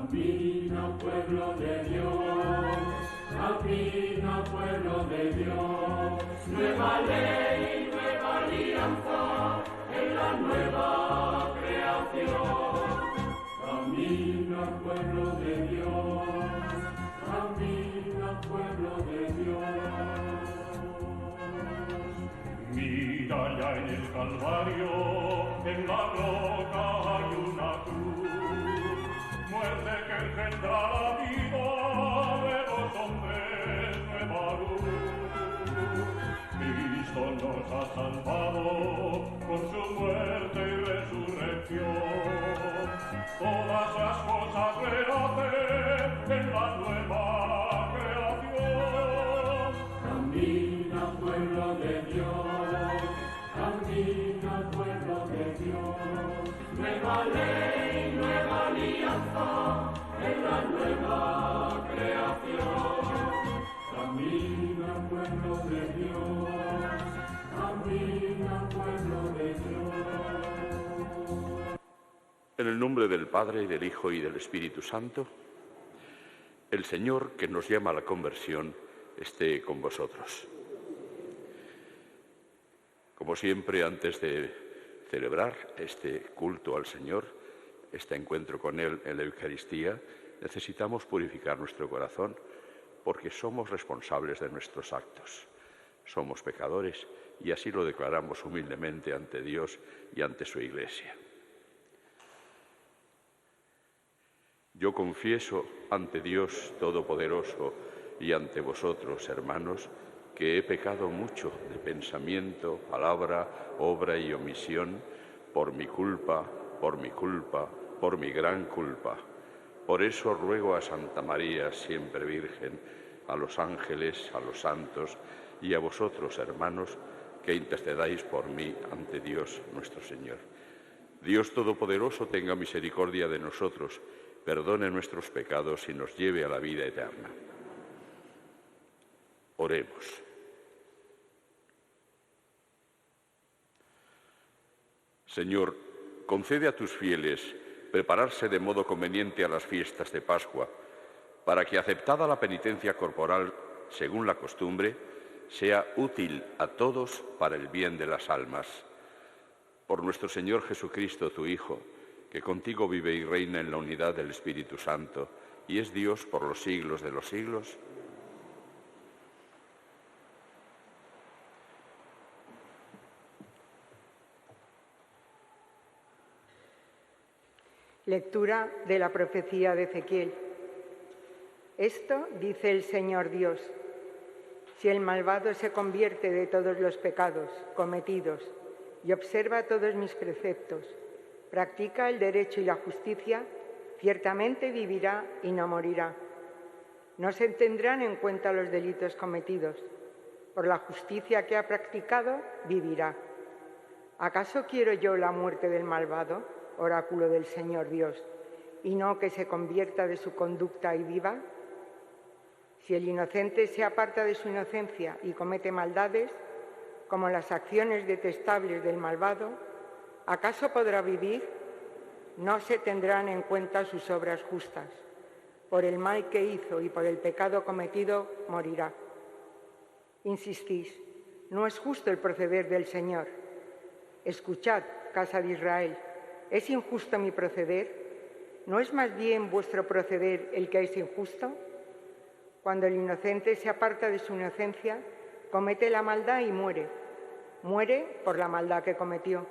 Camina, pueblo de Dios, camina, pueblo de Dios. Nueva ley, nueva alianza en la nueva creación. Camina, pueblo de Dios, camina, pueblo de Dios. Mira ya en el Calvario, en la roca hay una cruz, muerte que engendra la vida de los hombres, nueva luz. Cristo nos ha salvado con su muerte y resurrección. Todas las cosas renacen en la nueva creación. Camina, pueblo de Dios, camina, pueblo de Dios. Nueva ley, nueva alianza en la nueva creación. Camina, pueblo de Dios, camina, pueblo de Dios. En el nombre del Padre, y del Hijo, y del Espíritu Santo, el Señor, que nos llama a la conversión, esté con vosotros. Como siempre, antes de celebrar este culto al Señor, este encuentro con Él en la Eucaristía, necesitamos purificar nuestro corazón, porque somos responsables de nuestros actos. Somos pecadores y así lo declaramos humildemente ante Dios y ante su Iglesia. Yo confieso ante Dios Todopoderoso y ante vosotros, hermanos, que he pecado mucho de pensamiento, palabra, obra y omisión, por mi culpa, por mi gran culpa. Por eso ruego a Santa María, siempre Virgen, a los ángeles, a los santos y a vosotros, hermanos, que intercedáis por mí ante Dios nuestro Señor. Dios Todopoderoso tenga misericordia de nosotros, perdone nuestros pecados y nos lleve a la vida eterna. Oremos. Señor, concede a tus fieles prepararse de modo conveniente a las fiestas de Pascua, para que, aceptada la penitencia corporal según la costumbre, sea útil a todos para el bien de las almas. Por nuestro Señor Jesucristo, tu Hijo, que contigo vive y reina en la unidad del Espíritu Santo, y es Dios por los siglos de los siglos. Lectura de la profecía de Ezequiel. Esto dice el Señor Dios: si el malvado se convierte de todos los pecados cometidos y observa todos mis preceptos, practica el derecho y la justicia, ciertamente vivirá y no morirá. No se tendrán en cuenta los delitos cometidos. Por la justicia que ha practicado, vivirá. ¿Acaso quiero yo la muerte del malvado, oráculo del Señor Dios, y no que se convierta de su conducta y viva? Si el inocente se aparta de su inocencia y comete maldades, como las acciones detestables del malvado, ¿acaso podrá vivir? No se tendrán en cuenta sus obras justas. Por el mal que hizo y por el pecado cometido, morirá. Insistís, no es justo el proceder del Señor. Escuchad, casa de Israel, ¿es injusto mi proceder? ¿No es más bien vuestro proceder el que es injusto? Cuando el inocente se aparta de su inocencia, comete la maldad y muere. Muere por la maldad que cometió.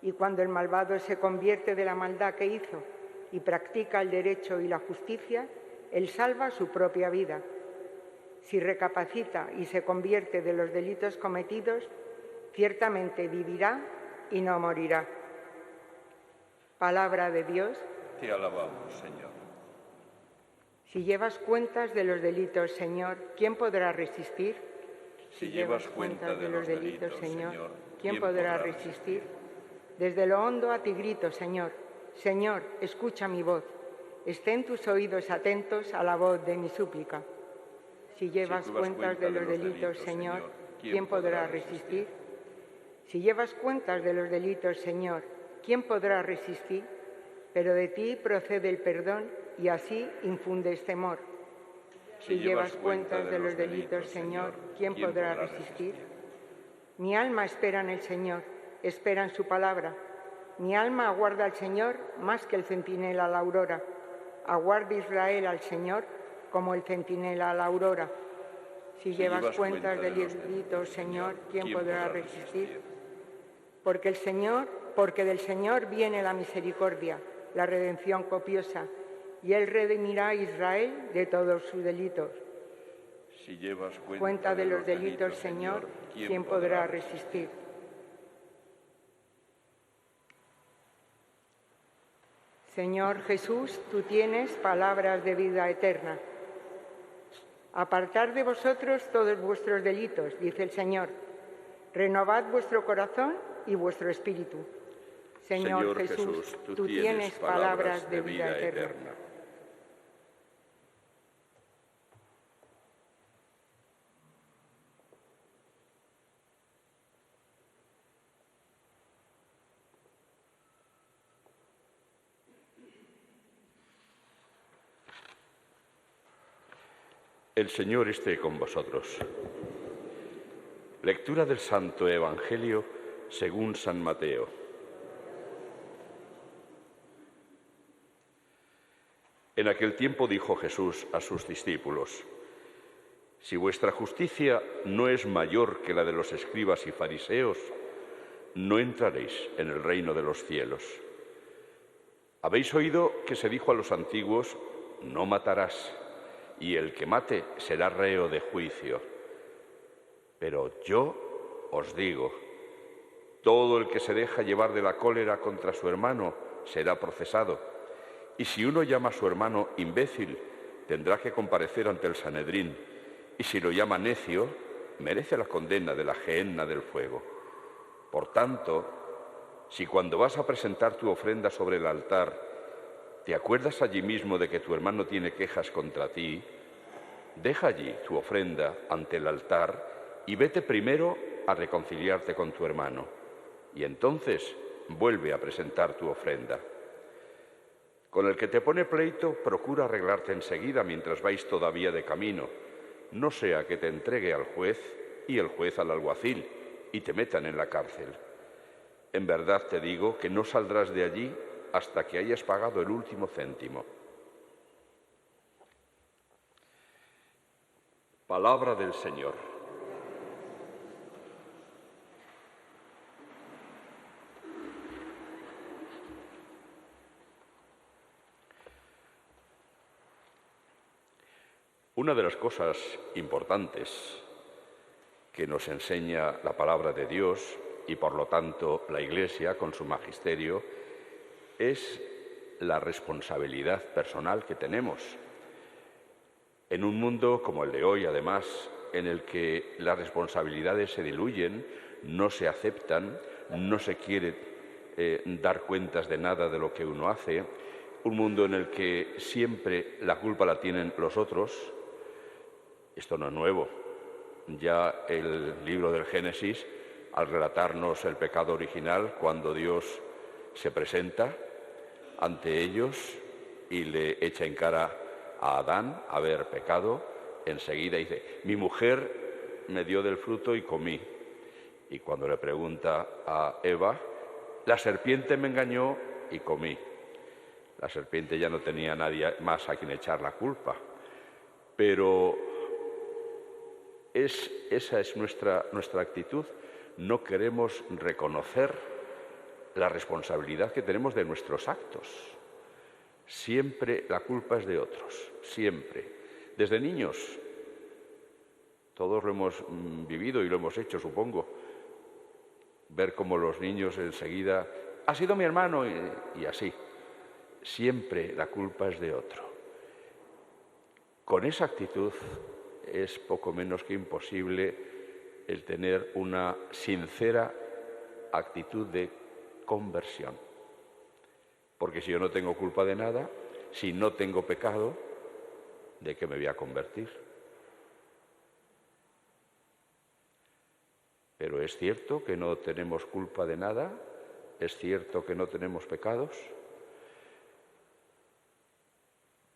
Y cuando el malvado se convierte de la maldad que hizo y practica el derecho y la justicia, él salva su propia vida. Si recapacita y se convierte de los delitos cometidos, ciertamente vivirá y no morirá. Palabra de Dios. Te alabamos, Señor. Si llevas cuentas de los delitos, Señor, ¿quién podrá resistir? Si llevas cuenta de los delitos, Señor, ¿quién podrá resistir? Desde lo hondo a ti grito, Señor. Señor, escucha mi voz. Estén tus oídos atentos a la voz de mi súplica. Si llevas cuentas de los delitos, Señor, ¿quién podrá resistir? Si llevas cuentas de los delitos, Señor, ¿quién podrá resistir? pero de ti procede el perdón y así infundes temor. Si llevas cuentas de los delitos, Señor, ¿quién podrá resistir? Mi alma espera en el Señor, espera en su palabra. Mi alma aguarda al Señor más que el centinela a la aurora. Aguarda Israel al Señor como el centinela a la aurora. Si llevas cuentas de los delitos, Señor, ¿quién podrá resistir? Porque del Señor viene la misericordia, la redención copiosa, y Él redimirá a Israel de todos sus delitos. Si llevas Cuenta de los delitos, Señor, ¿quién podrá resistir? Señor Jesús, tú tienes palabras de vida eterna. Apartad de vosotros todos vuestros delitos, dice el Señor. Renovad vuestro corazón y vuestro espíritu. Señor Jesús, tú tienes palabras de vida eterna. El Señor esté con vosotros. Lectura del Santo Evangelio según San Mateo. En aquel tiempo dijo Jesús a sus discípulos: si vuestra justicia no es mayor que la de los escribas y fariseos, no entraréis en el reino de los cielos. Habéis oído que se dijo a los antiguos: no matarás, y el que mate será reo de juicio. Pero yo os digo, todo el que se deja llevar de la cólera contra su hermano será procesado. Y si uno llama a su hermano imbécil, tendrá que comparecer ante el Sanedrín. Y si lo llama necio, merece la condena de la gehenna del fuego. Por tanto, si cuando vas a presentar tu ofrenda sobre el altar, ¿te acuerdas allí mismo de que tu hermano tiene quejas contra ti? Deja allí tu ofrenda ante el altar y vete primero a reconciliarte con tu hermano. Y entonces vuelve a presentar tu ofrenda. Con el que te pone pleito, procura arreglarte enseguida mientras vais todavía de camino. No sea que te entregue al juez y el juez al alguacil y te metan en la cárcel. En verdad te digo que no saldrás de allí hasta que hayas pagado el último céntimo. Palabra del Señor. Una de las cosas importantes que nos enseña la palabra de Dios y por lo tanto la Iglesia con su magisterio es la responsabilidad personal que tenemos. En un mundo como el de hoy, además, en el que las responsabilidades se diluyen, no se aceptan, no se quiere dar cuentas de nada de lo que uno hace, un mundo en el que siempre la culpa la tienen los otros. Esto no es nuevo. Ya el libro del Génesis, al relatarnos el pecado original, cuando Dios se presenta ante ellos y le echa en cara a Adán haber pecado, enseguida dice: mi mujer me dio del fruto y comí. Y cuando le pregunta a Eva, la serpiente me engañó y comí. La serpiente ya no tenía nadie más a quien echar la culpa. Pero esa es nuestra actitud. No queremos reconocer la responsabilidad que tenemos de nuestros actos. Siempre la culpa es de otros, siempre. Desde niños, todos lo hemos vivido y lo hemos hecho, supongo. Ver cómo los niños enseguida, ha sido mi hermano, y así. Siempre la culpa es de otro. Con esa actitud es poco menos que imposible el tener una sincera actitud de conversión. Porque si yo no tengo culpa de nada, si no tengo pecado, ¿de qué me voy a convertir? Pero es cierto que no tenemos culpa de nada, es cierto que no tenemos pecados.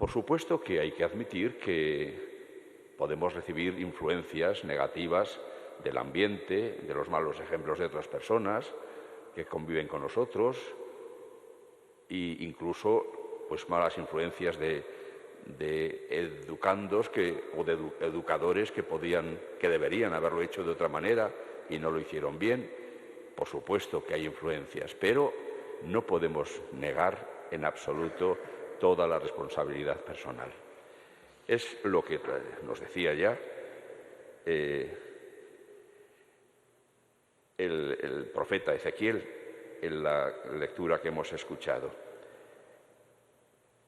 Por supuesto que hay que admitir que podemos recibir influencias negativas del ambiente, de los malos ejemplos de otras personas que conviven con nosotros, e incluso pues malas influencias de educandos o de educadores que deberían haberlo hecho de otra manera y no lo hicieron bien. Por supuesto que hay influencias, pero no podemos negar en absoluto toda la responsabilidad personal. Es lo que nos decía ya el profeta Ezequiel en la lectura que hemos escuchado.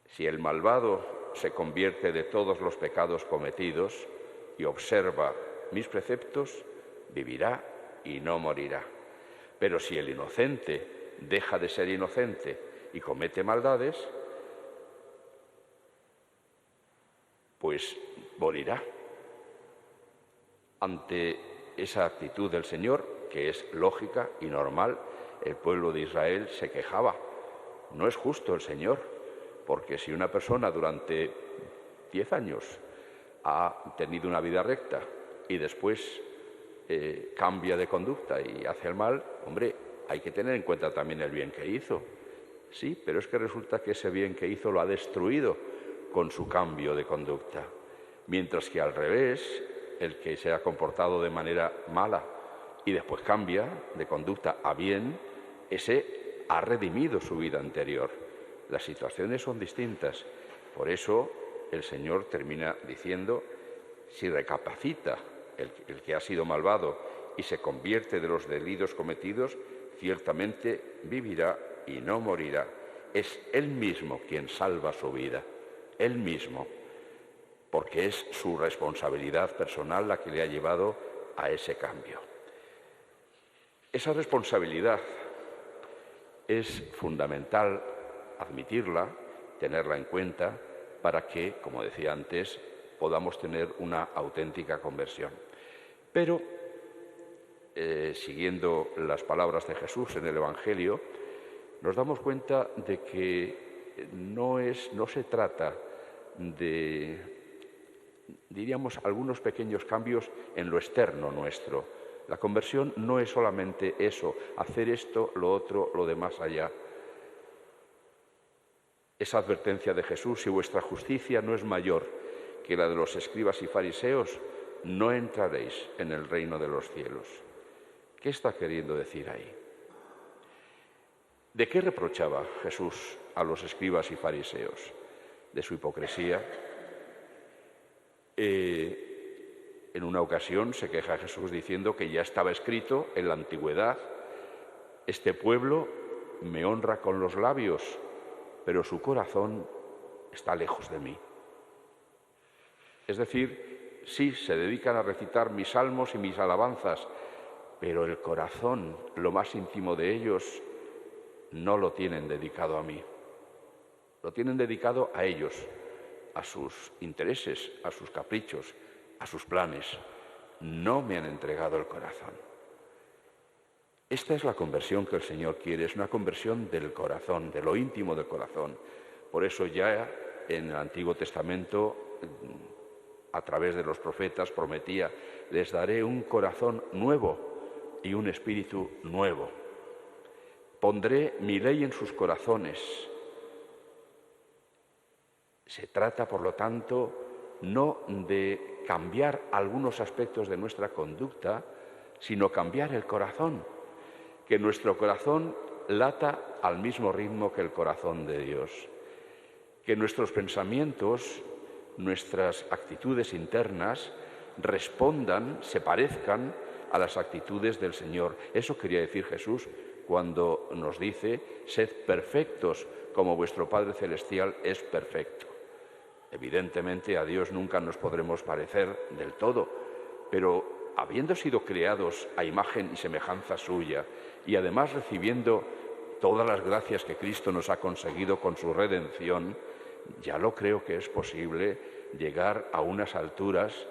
Si el malvado se convierte de todos los pecados cometidos y observa mis preceptos, vivirá y no morirá. Pero si el inocente deja de ser inocente y comete maldades, pues morirá. Ante esa actitud del Señor, que es lógica y normal, el pueblo de Israel se quejaba. No es justo el Señor, porque si una persona durante 10 años ha tenido una vida recta y después cambia de conducta y hace el mal, hombre, hay que tener en cuenta también el bien que hizo. Sí, pero es que resulta que ese bien que hizo lo ha destruido con su cambio de conducta. Mientras que al revés, el que se ha comportado de manera mala y después cambia de conducta a bien, ese ha redimido su vida anterior. Las situaciones son distintas. Por eso el Señor termina diciendo, si recapacita el que ha sido malvado y se convierte de los delitos cometidos, ciertamente vivirá y no morirá. Es Él mismo quien salva su vida, Él mismo, porque es su responsabilidad personal la que le ha llevado a ese cambio. Esa responsabilidad es fundamental admitirla, tenerla en cuenta, para que, como decía antes, podamos tener una auténtica conversión. Pero, siguiendo las palabras de Jesús en el Evangelio, nos damos cuenta de que no se trata de, diríamos, algunos pequeños cambios en lo externo nuestro. La conversión no es solamente eso, hacer esto, lo otro, lo demás allá. Esa advertencia de Jesús, si vuestra justicia no es mayor que la de los escribas y fariseos, no entraréis en el reino de los cielos. ¿Qué está queriendo decir ahí? ¿De qué reprochaba Jesús a los escribas y fariseos? De su hipocresía. En una ocasión se queja Jesús diciendo que ya estaba escrito en la antigüedad, este pueblo me honra con los labios, pero su corazón está lejos de mí. Es decir, sí, se dedican a recitar mis salmos y mis alabanzas, pero el corazón, lo más íntimo de ellos, no lo tienen dedicado a mí. Lo tienen dedicado a ellos, a sus intereses, a sus caprichos, a sus planes. No me han entregado el corazón. Esta es la conversión que el Señor quiere, es una conversión del corazón, de lo íntimo del corazón. Por eso ya en el Antiguo Testamento, a través de los profetas, prometía, les daré un corazón nuevo y un espíritu nuevo. Pondré mi ley en sus corazones. Se trata, por lo tanto, no de cambiar algunos aspectos de nuestra conducta, sino cambiar el corazón. Que nuestro corazón lata al mismo ritmo que el corazón de Dios. Que nuestros pensamientos, nuestras actitudes internas respondan, se parezcan a las actitudes del Señor. Eso quería decir Jesús cuando nos dice, sed perfectos como vuestro Padre Celestial es perfecto. Evidentemente a Dios nunca nos podremos parecer del todo, pero habiendo sido creados a imagen y semejanza suya y además recibiendo todas las gracias que Cristo nos ha conseguido con su redención, ya lo creo que es posible llegar a unas alturas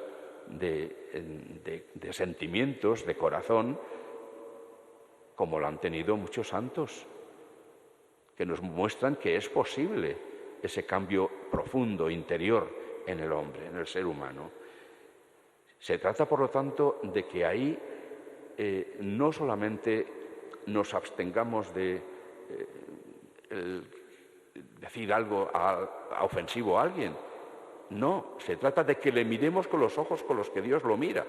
de sentimientos, de corazón, como lo han tenido muchos santos, que nos muestran que es posible ese cambio profundo profundo, interior en el hombre, en el ser humano. Se trata, por lo tanto, de que ahí no solamente nos abstengamos de decir algo ofensivo a alguien. No, se trata de que le miremos con los ojos con los que Dios lo mira,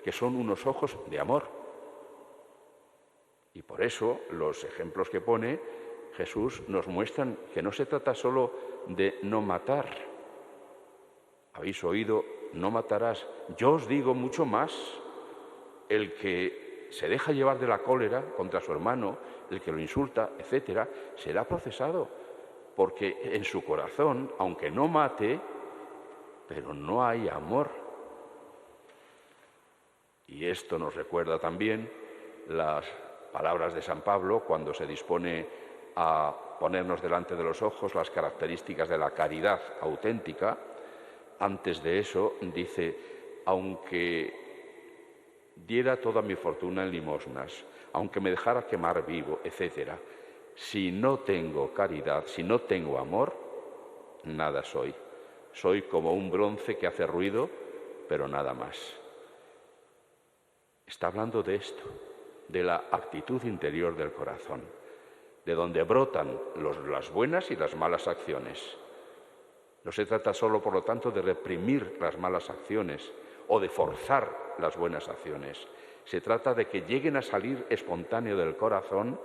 que son unos ojos de amor. Y por eso los ejemplos que pone Jesús nos muestran que no se trata solo de no matar. Habéis oído, no matarás. Yo os digo mucho más, el que se deja llevar de la cólera contra su hermano, el que lo insulta, etcétera, será procesado, porque en su corazón, aunque no mate, pero no hay amor. Y esto nos recuerda también las palabras de San Pablo cuando se dispone a ponernos delante de los ojos las características de la caridad auténtica. Antes de eso dice, aunque diera toda mi fortuna en limosnas, aunque me dejara quemar vivo, etcétera, si no tengo caridad, si no tengo amor, nada soy. Soy como un bronce que hace ruido, pero nada más. Está hablando de esto, de la actitud interior del corazón, de donde brotan las buenas y las malas acciones. No se trata solo, por lo tanto, de reprimir las malas acciones o de forzar las buenas acciones. Se trata de que lleguen a salir espontáneo del corazón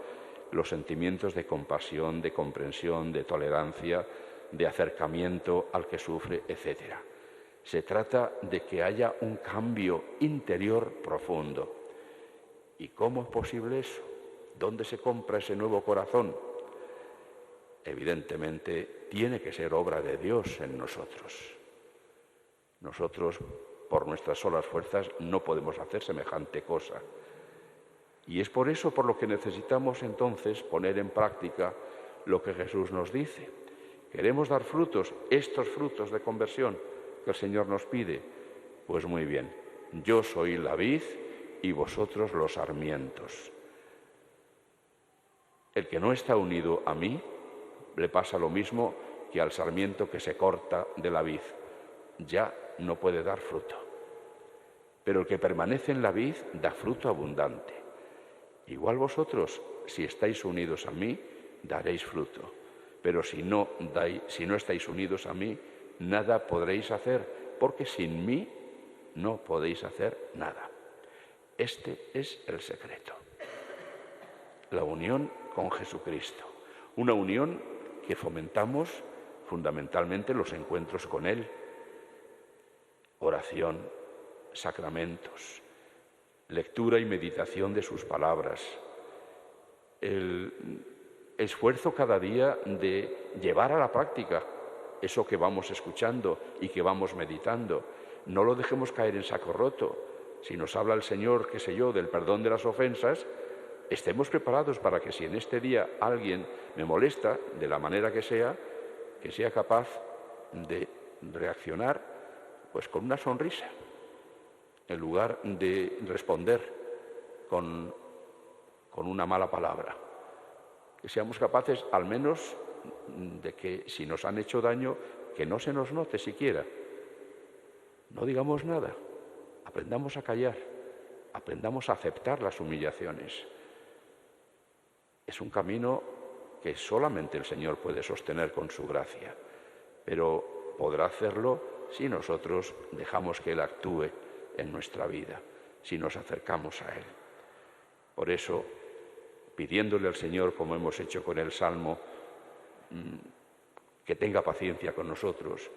los sentimientos de compasión, de comprensión, de tolerancia, de acercamiento al que sufre, etc. Se trata de que haya un cambio interior profundo. ¿Y cómo es posible eso? ¿Dónde se compra ese nuevo corazón? Evidentemente, tiene que ser obra de Dios en nosotros. Nosotros, por nuestras solas fuerzas, no podemos hacer semejante cosa. Y es por eso por lo que necesitamos entonces poner en práctica lo que Jesús nos dice. ¿Queremos dar frutos, estos frutos de conversión que el Señor nos pide? Pues muy bien, yo soy la vid y vosotros los sarmientos. El que no está unido a mí, le pasa lo mismo que al sarmiento que se corta de la vid. Ya no puede dar fruto. Pero el que permanece en la vid da fruto abundante. Igual vosotros, si estáis unidos a mí, daréis fruto. Pero si no estáis unidos a mí, nada podréis hacer, porque sin mí no podéis hacer nada. Este es el secreto. La unión con Jesucristo. Una unión que fomentamos fundamentalmente los encuentros con Él. Oración, sacramentos, lectura y meditación de sus palabras. El esfuerzo cada día de llevar a la práctica eso que vamos escuchando y que vamos meditando. No lo dejemos caer en saco roto. Si nos habla el Señor, qué sé yo, del perdón de las ofensas, estemos preparados para que si en este día alguien me molesta, de la manera que sea capaz de reaccionar pues con una sonrisa, en lugar de responder con una mala palabra. Que seamos capaces al menos de que si nos han hecho daño, que no se nos note siquiera. No digamos nada, aprendamos a callar, aprendamos a aceptar las humillaciones. Es un camino que solamente el Señor puede sostener con su gracia, pero podrá hacerlo si nosotros dejamos que Él actúe en nuestra vida, si nos acercamos a Él. Por eso, pidiéndole al Señor, como hemos hecho con el Salmo, que tenga paciencia con nosotros,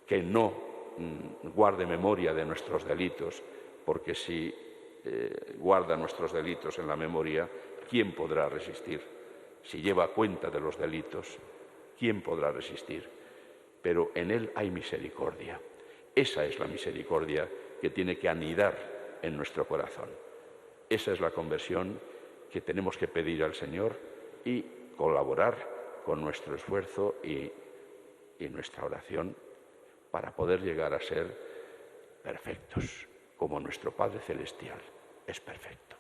que no guarde memoria de nuestros delitos, porque si guarda nuestros delitos en la memoria, ¿quién podrá resistir? Si lleva cuenta de los delitos, ¿quién podrá resistir? Pero en Él hay misericordia. Esa es la misericordia que tiene que anidar en nuestro corazón. Esa es la conversión que tenemos que pedir al Señor y colaborar con nuestro esfuerzo y nuestra oración para poder llegar a ser perfectos, como nuestro Padre Celestial es perfecto.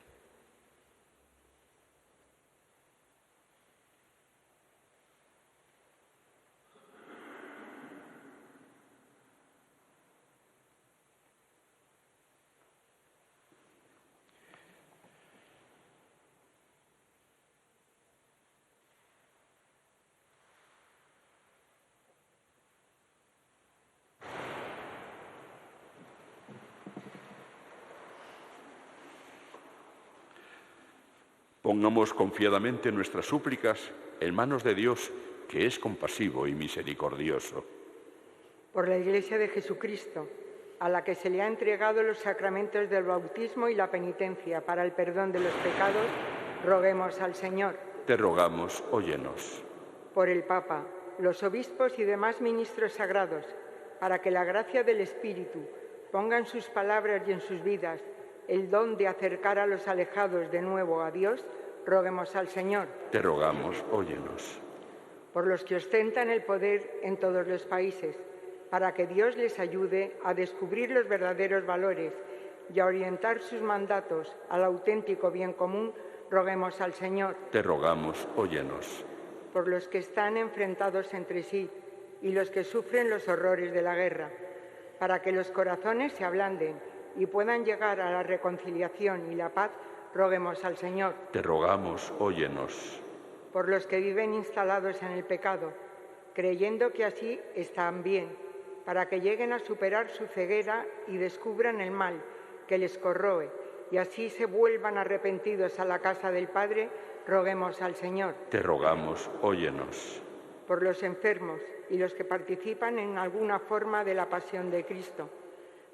Pongamos confiadamente nuestras súplicas en manos de Dios, que es compasivo y misericordioso. Por la Iglesia de Jesucristo, a la que se le ha entregado los sacramentos del bautismo y la penitencia para el perdón de los pecados, roguemos al Señor. Te rogamos, óyenos. Por el Papa, los obispos y demás ministros sagrados, para que la gracia del Espíritu ponga en sus palabras y en sus vidas el don de acercar a los alejados de nuevo a Dios, roguemos al Señor. Te rogamos, óyenos. Por los que ostentan el poder en todos los países, para que Dios les ayude a descubrir los verdaderos valores y a orientar sus mandatos al auténtico bien común, roguemos al Señor. Te rogamos, óyenos. Por los que están enfrentados entre sí y los que sufren los horrores de la guerra, para que los corazones se ablanden y puedan llegar a la reconciliación y la paz, roguemos al Señor. Te rogamos, óyenos. Por los que viven instalados en el pecado, creyendo que así están bien, para que lleguen a superar su ceguera y descubran el mal que les corroe, y así se vuelvan arrepentidos a la casa del Padre, roguemos al Señor. Te rogamos, óyenos. Por los enfermos y los que participan en alguna forma de la pasión de Cristo,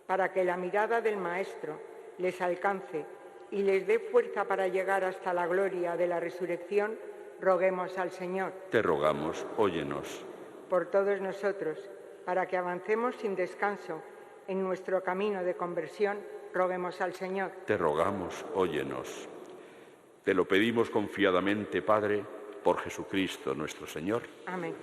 para que la mirada del Maestro les alcance y les dé fuerza para llegar hasta la gloria de la resurrección, roguemos al Señor. Te rogamos, óyenos. Por todos nosotros, para que avancemos sin descanso en nuestro camino de conversión, roguemos al Señor. Te rogamos, óyenos. Te lo pedimos confiadamente, Padre, por Jesucristo nuestro Señor. Amén.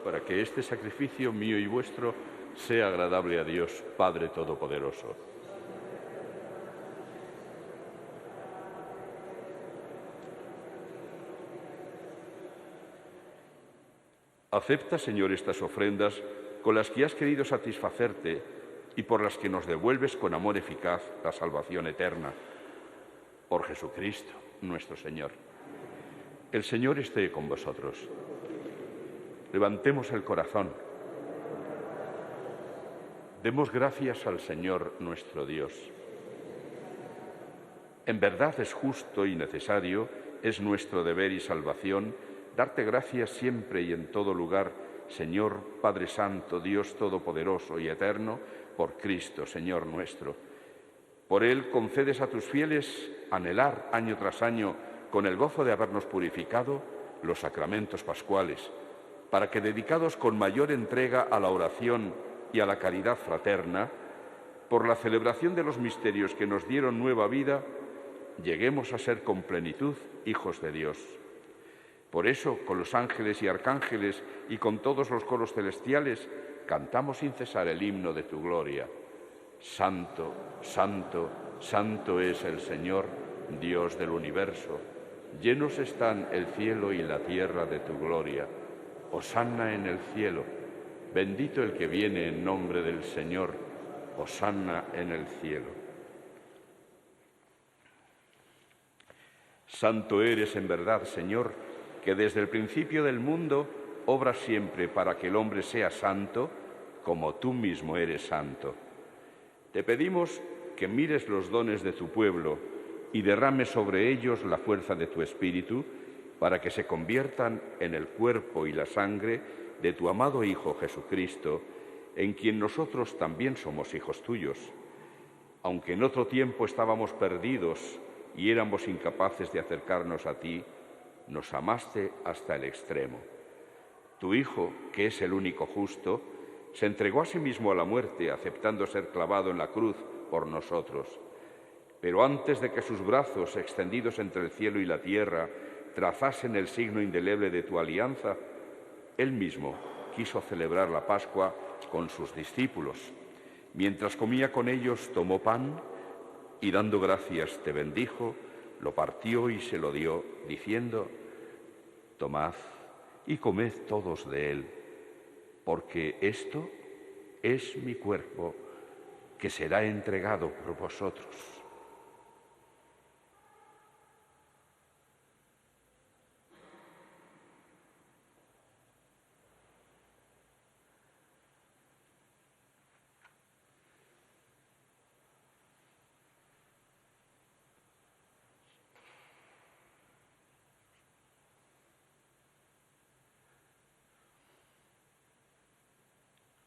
Para que este sacrificio mío y vuestro sea agradable a Dios, Padre Todopoderoso. Acepta, Señor, estas ofrendas con las que has querido satisfacerte y por las que nos devuelves con amor eficaz la salvación eterna. Por Jesucristo, nuestro Señor. El Señor esté con vosotros. Levantemos el corazón. Demos gracias al Señor nuestro Dios. En verdad es justo y necesario, es nuestro deber y salvación, darte gracias siempre y en todo lugar, Señor, Padre Santo, Dios Todopoderoso y Eterno, por Cristo, Señor nuestro. Por Él concedes a tus fieles anhelar año tras año, con el gozo de habernos purificado, los sacramentos pascuales, para que, dedicados con mayor entrega a la oración y a la caridad fraterna, por la celebración de los misterios que nos dieron nueva vida, lleguemos a ser con plenitud hijos de Dios. Por eso, con los ángeles y arcángeles y con todos los coros celestiales, cantamos sin cesar el himno de tu gloria. Santo, santo, santo es el Señor, Dios del universo. Llenos están el cielo y la tierra de tu gloria. Hosanna en el cielo. Bendito el que viene en nombre del Señor. Hosanna en el cielo. Santo eres en verdad, Señor, que desde el principio del mundo obras siempre para que el hombre sea santo, como tú mismo eres santo. Te pedimos que mires los dones de tu pueblo y derrames sobre ellos la fuerza de tu Espíritu, para que se conviertan en el cuerpo y la sangre de tu amado Hijo Jesucristo, en quien nosotros también somos hijos tuyos. Aunque en otro tiempo estábamos perdidos y éramos incapaces de acercarnos a ti, nos amaste hasta el extremo. Tu Hijo, que es el único justo, se entregó a sí mismo a la muerte, aceptando ser clavado en la cruz por nosotros. Pero antes de que sus brazos, extendidos entre el cielo y la tierra, trazasen el signo indeleble de tu alianza, Él mismo quiso celebrar la Pascua con sus discípulos. Mientras comía con ellos, tomó pan y, dando gracias, te bendijo, lo partió y se lo dio, diciendo: tomad y comed todos de él, porque esto es mi cuerpo, que será entregado por vosotros.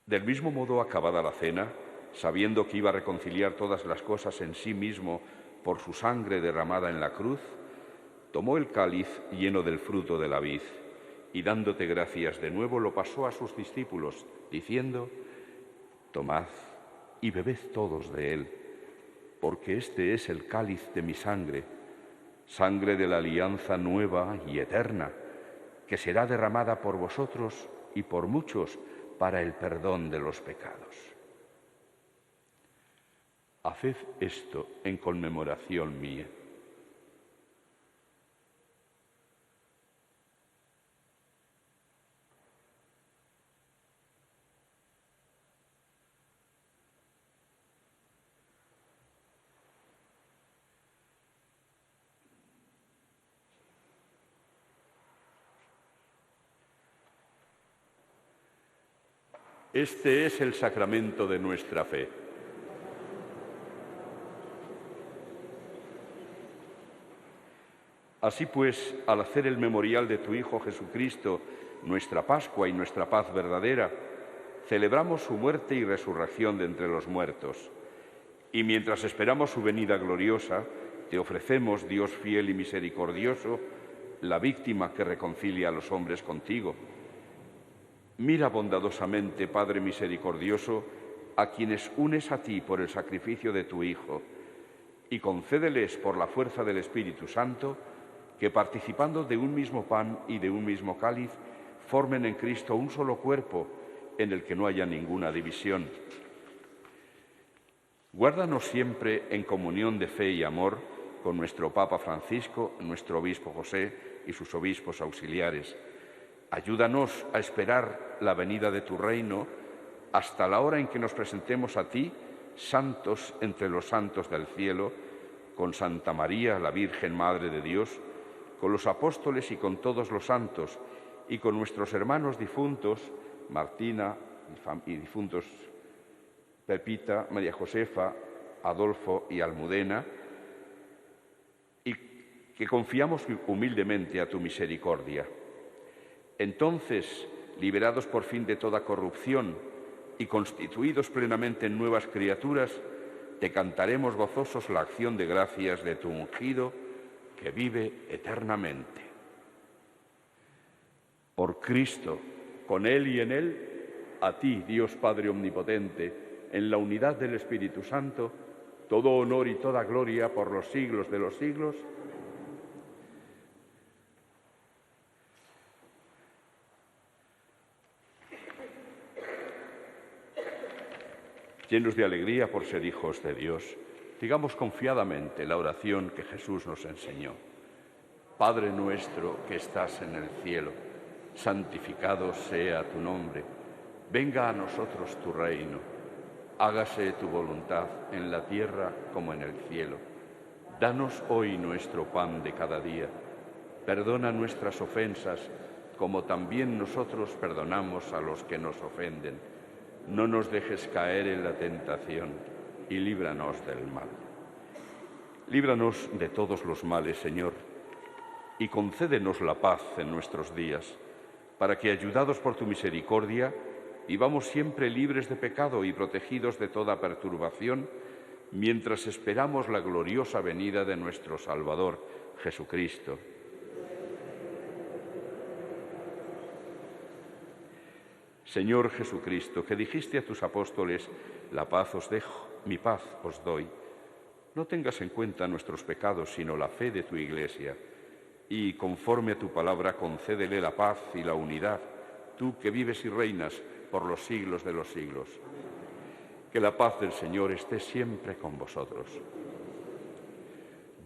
Del mismo modo, acabada la cena, sabiendo que iba a reconciliar todas las cosas en sí mismo por su sangre derramada en la cruz, tomó el cáliz lleno del fruto de la vid y, dándote gracias de nuevo, lo pasó a sus discípulos, diciendo: tomad y bebed todos de él, porque este es el cáliz de mi sangre, sangre de la alianza nueva y eterna, que será derramada por vosotros y por muchos para el perdón de los pecados. Haced esto en conmemoración mía. Este es el sacramento de nuestra fe. Así pues, al hacer el memorial de tu Hijo Jesucristo, nuestra Pascua y nuestra paz verdadera, celebramos su muerte y resurrección de entre los muertos. Y mientras esperamos su venida gloriosa, te ofrecemos, Dios fiel y misericordioso, la víctima que reconcilia a los hombres contigo. Mira bondadosamente, Padre misericordioso, a quienes unes a ti por el sacrificio de tu Hijo, y concédeles por la fuerza del Espíritu Santo que, participando de un mismo pan y de un mismo cáliz, formen en Cristo un solo cuerpo en el que no haya ninguna división. Guárdanos siempre en comunión de fe y amor con nuestro Papa Francisco, nuestro Obispo José y sus obispos auxiliares. Ayúdanos a esperar la venida de tu reino hasta la hora en que nos presentemos a ti, santos entre los santos del cielo, con Santa María, la Virgen Madre de Dios, con los apóstoles y con todos los santos, y con nuestros hermanos difuntos, Martina y difuntos Pepita, María Josefa, Adolfo y Almudena, y que confiamos humildemente a tu misericordia. Entonces, liberados por fin de toda corrupción y constituidos plenamente en nuevas criaturas, te cantaremos gozosos la acción de gracias de tu ungido, que vive eternamente. Por Cristo, con Él y en Él, a ti, Dios Padre Omnipotente, en la unidad del Espíritu Santo, todo honor y toda gloria por los siglos de los siglos. Llenos de alegría por ser hijos de Dios, digamos confiadamente la oración que Jesús nos enseñó. Padre nuestro que estás en el cielo, santificado sea tu nombre. Venga a nosotros tu reino. Hágase tu voluntad en la tierra como en el cielo. Danos hoy nuestro pan de cada día. Perdona nuestras ofensas, como también nosotros perdonamos a los que nos ofenden. No nos dejes caer en la tentación y líbranos del mal. Líbranos de todos los males, Señor, y concédenos la paz en nuestros días, para que, ayudados por tu misericordia, vivamos siempre libres de pecado y protegidos de toda perturbación, mientras esperamos la gloriosa venida de nuestro Salvador, Jesucristo. Señor Jesucristo, que dijiste a tus apóstoles, la paz os dejo, mi paz os doy. No tengas en cuenta nuestros pecados, sino la fe de tu Iglesia, y conforme a tu palabra concédele la paz y la unidad, tú que vives y reinas por los siglos de los siglos. Que la paz del Señor esté siempre con vosotros.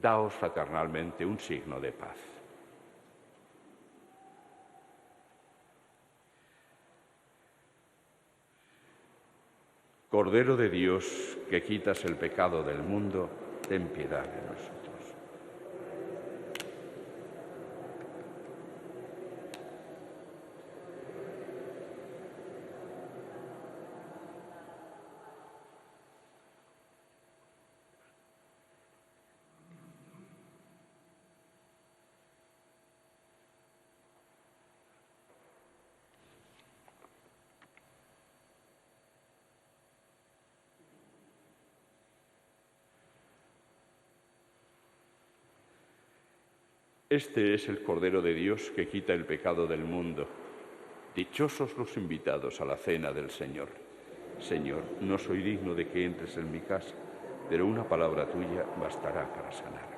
Daos fraternalmente un signo de paz. Cordero de Dios, que quitas el pecado del mundo, ten piedad de nosotros. Este es el Cordero de Dios que quita el pecado del mundo. Dichosos los invitados a la cena del Señor. Señor, no soy digno de que entres en mi casa, pero una palabra tuya bastará para sanarme.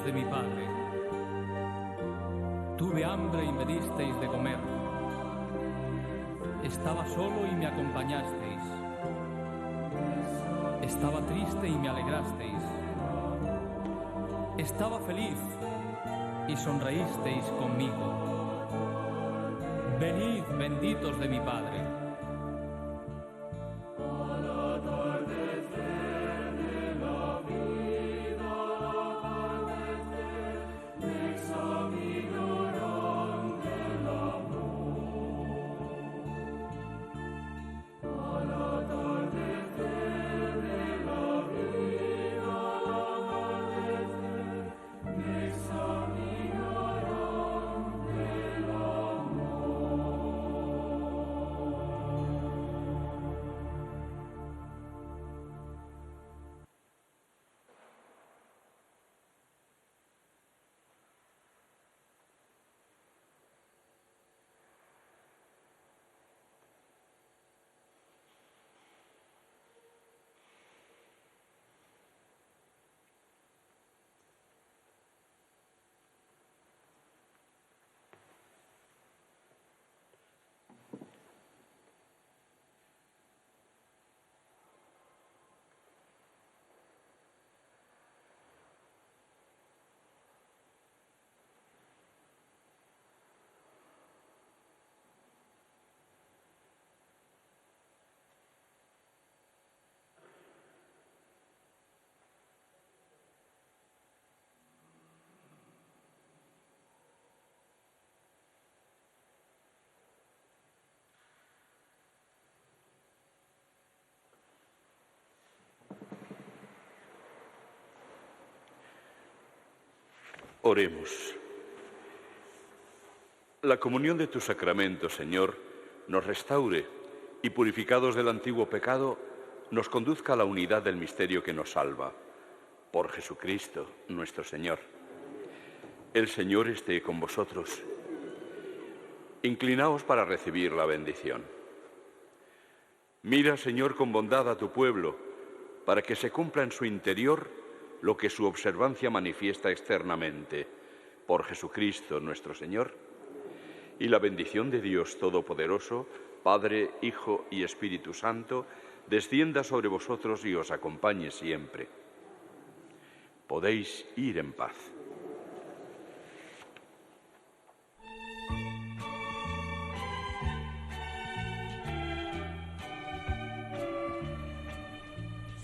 benditos de mi Padre. Tuve hambre y me disteis de comer. Estaba solo y me acompañasteis. Estaba triste y me alegrasteis. Estaba feliz y sonreísteis conmigo. Venid, benditos de mi Padre. Oremos. La comunión de tus sacramentos, Señor, nos restaure y, purificados del antiguo pecado, nos conduzca a la unidad del misterio que nos salva. Por Jesucristo, nuestro Señor. El Señor esté con vosotros. Inclinaos para recibir la bendición. Mira, Señor, con bondad a tu pueblo, para que se cumpla en su interior lo que su observancia manifiesta externamente. Por Jesucristo, nuestro Señor. Y la bendición de Dios Todopoderoso, Padre, Hijo y Espíritu Santo, descienda sobre vosotros y os acompañe siempre. Podéis ir en paz.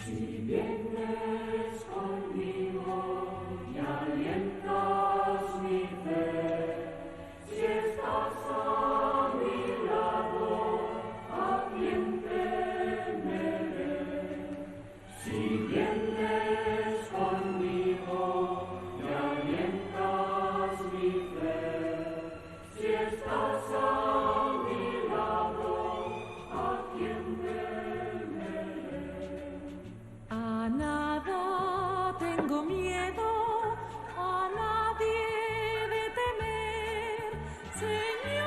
Si vienes conmigo y alientas mi fe, si estás a mi lado, ¿a quién temeré? Si vienes conmigo y alientas mi fe, si estás a mi lado, ¿a quién temeré? A nada tengo miedo, a nadie de temer, Señor.